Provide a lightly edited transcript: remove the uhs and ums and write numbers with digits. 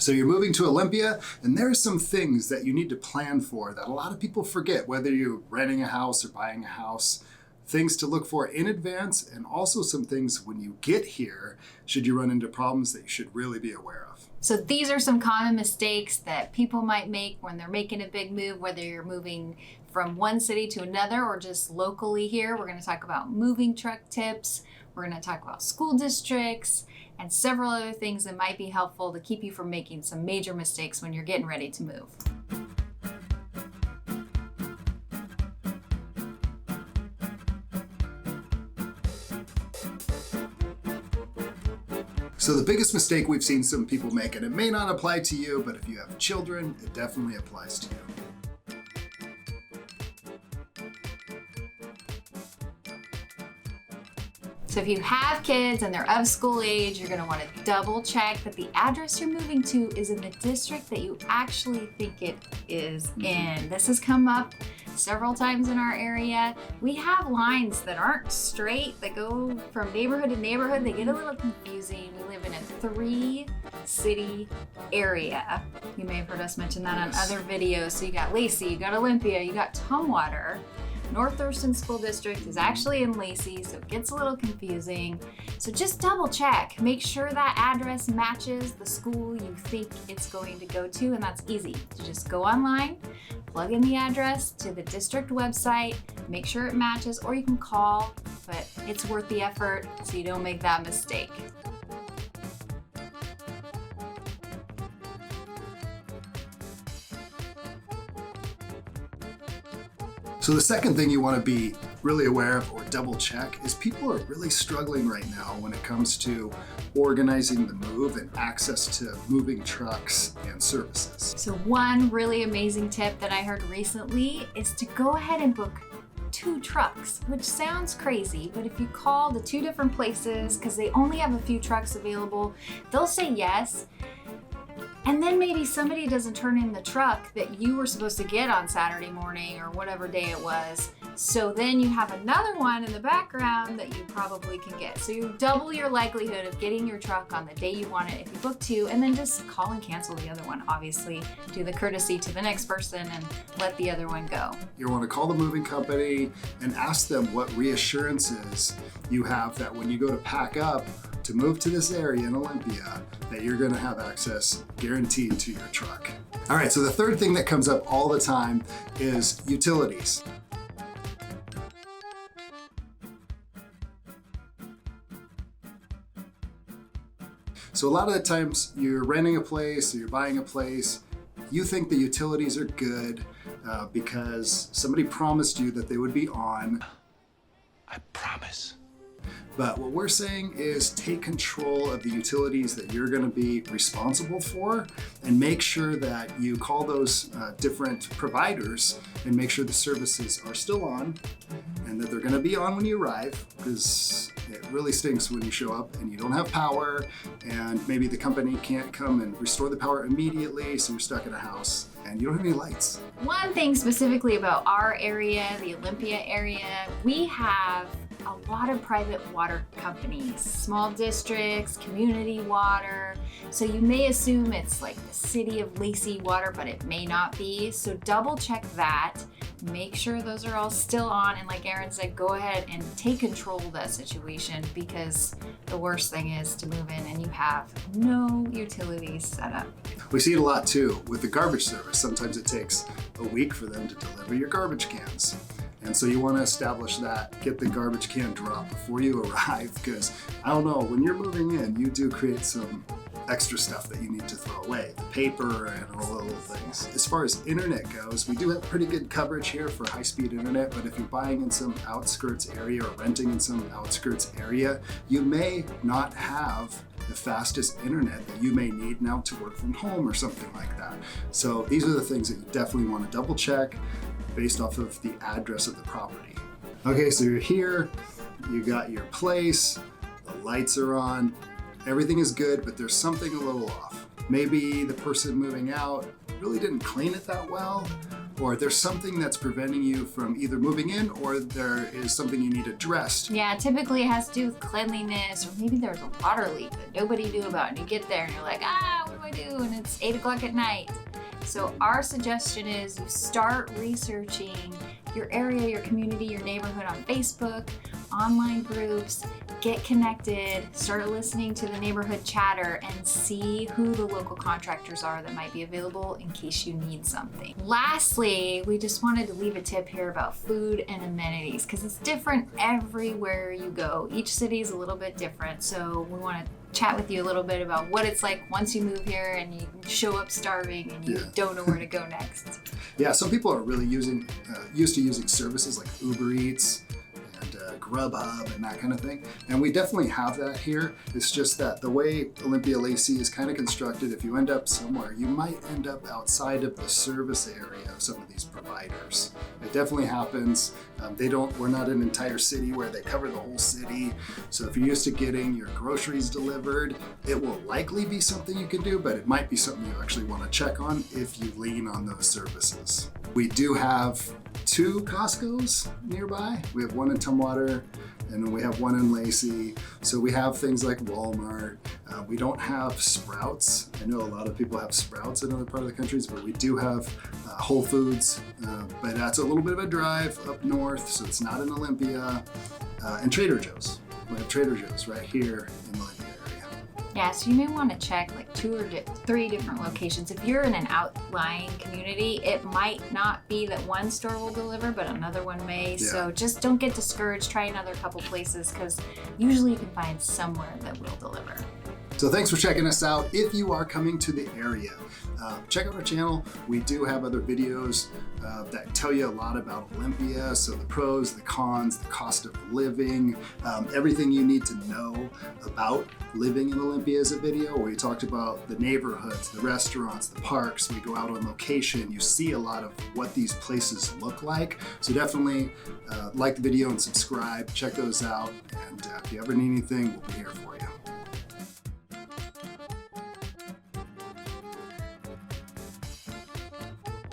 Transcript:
So you're moving to Olympia, and there are some things that you need to plan for that a lot of people forget, whether you're renting a house or buying a house. Things to look for in advance, and also some things when you get here, should you run into problems that you should really be aware of. So these are some common mistakes that people might make when they're making a big move, whether you're moving from one city to another or just locally here. We're going to talk about moving truck tips. We're going to talk about school districts and several other things that might be helpful to keep you from making some major mistakes when you're getting ready to move. So the biggest mistake we've seen some people make, and it may not apply to you, but if you have children, it definitely applies to you. So if you have kids and they're of school age, you're gonna wanna double check that the address you're moving to is in the district that you actually think it is in. This has come up several times in our area. We have lines that aren't straight, that go from neighborhood to neighborhood. They get a little confusing. We live in a 3-city area. You may have heard us mention that on other videos. So you got Lacey, you got Olympia, you got Tumwater. North Thurston School District is actually in Lacey, so it gets a little confusing. So just double check. Make sure that address matches the school you think it's going to go to, and that's easy. So just go online, plug in the address to the district website, make sure it matches, or you can call, but it's worth the effort so you don't make that mistake. So the second thing you want to be really aware of or double check is people are really struggling right now when it comes to organizing the move and access to moving trucks and services. So one really amazing tip that I heard recently is to go ahead and book 2 trucks, which sounds crazy, but if you call the 2 different places, because they only have a few trucks available, they'll say yes. And then maybe somebody doesn't turn in the truck that you were supposed to get on Saturday morning or whatever day it was. So then you have another one in the background that you probably can get. So you double your likelihood of getting your truck on the day you want it if you book 2, and then just call and cancel the other one. Obviously, do the courtesy to the next person and let the other one go. You want to call the moving company and ask them what reassurances you have that when you go to pack up to move to this area in Olympia, that you're going to have access guaranteed to your truck. All right, so the third thing that comes up all the time is utilities. So a lot of the times you're renting a place or you're buying a place, you think the utilities are good because somebody promised you that they would be on. I promise. But what we're saying is take control of the utilities that you're going to be responsible for, and make sure that you call those different providers and make sure the services are still on and that they're going to be on when you arrive, because it really stinks when you show up and you don't have power, and maybe the company can't come and restore the power immediately, so you're stuck in a house and you don't have any lights. One thing specifically about our area, the Olympia area, we have a lot of private water companies, small districts, community water. So you may assume it's like the city of Lacey water, but it may not be. So double check that. Make sure those are all still on. And like Aaron said, go ahead and take control of that situation, because the worst thing is to move in and you have no utilities set up. We see it a lot too with the garbage service. Sometimes it takes a week for them to deliver your garbage cans. And so you want to establish that, get the garbage can drop before you arrive, because I don't know, when you're moving in, you do create some extra stuff that you need to throw away, the paper and all the little things. As far as internet goes, we do have pretty good coverage here for high-speed internet, but if you're buying in some outskirts area or renting in some outskirts area, you may not have the fastest internet that you may need now to work from home or something like that. So these are the things that you definitely want to double check based off of the address of the property. Okay, so you're here, you got your place, the lights are on, everything is good, but there's something a little off. Maybe the person moving out really didn't clean it that well, or there's something that's preventing you from either moving in, or there is something you need addressed. Yeah, typically it has to do with cleanliness, or maybe there's a water leak that nobody knew about, and you get there and you're like, what do I do? And it's 8 o'clock at night. So our suggestion is you start researching your area, your community, your neighborhood on Facebook, online groups, get connected, start listening to the neighborhood chatter, and see who the local contractors are that might be available in case you need something. Lastly, we just wanted to leave a tip here about food and amenities because it's different everywhere you go. Each city is a little bit different, so we want to chat with you a little bit about what it's like once you move here and you show up starving and you don't know where to go next. Yeah, some people are really used to using services like Uber Eats and Grubhub and that kind of thing. And we definitely have that here. It's just that the way Olympia Lacey is kind of constructed, if you end up somewhere, you might end up outside of the service area of some of these providers. It definitely happens. We're not an entire city where they cover the whole city. So if you're used to getting your groceries delivered, it will likely be something you can do, but it might be something you actually want to check on if you lean on those services. We do have 2 Costco's nearby. We have one in Tumwater and then we have one in Lacey. So we have things like Walmart. We don't have Sprouts. I know a lot of people have Sprouts in other part of the countries, but we do have Whole Foods, but that's a little bit of a drive up north, so it's not in Olympia. And Trader Joe's. We have Trader Joe's right here in the Olympia area. Yeah, so you may want to check like 2 or 3 different locations. If you're in an outlying community, it might not be that one store will deliver, but another one may. Yeah. So just don't get discouraged. Try another couple places because usually you can find somewhere that will deliver. So thanks for checking us out. If you are coming to the area, check out our channel. We do have other videos that tell you a lot about Olympia. So the pros, the cons, the cost of living, everything you need to know about living in Olympia is a video where we talked about the neighborhoods, the restaurants, the parks. We go out on location. You see a lot of what these places look like. So definitely like the video and subscribe. Check those out. And if you ever need anything, we'll be here for you.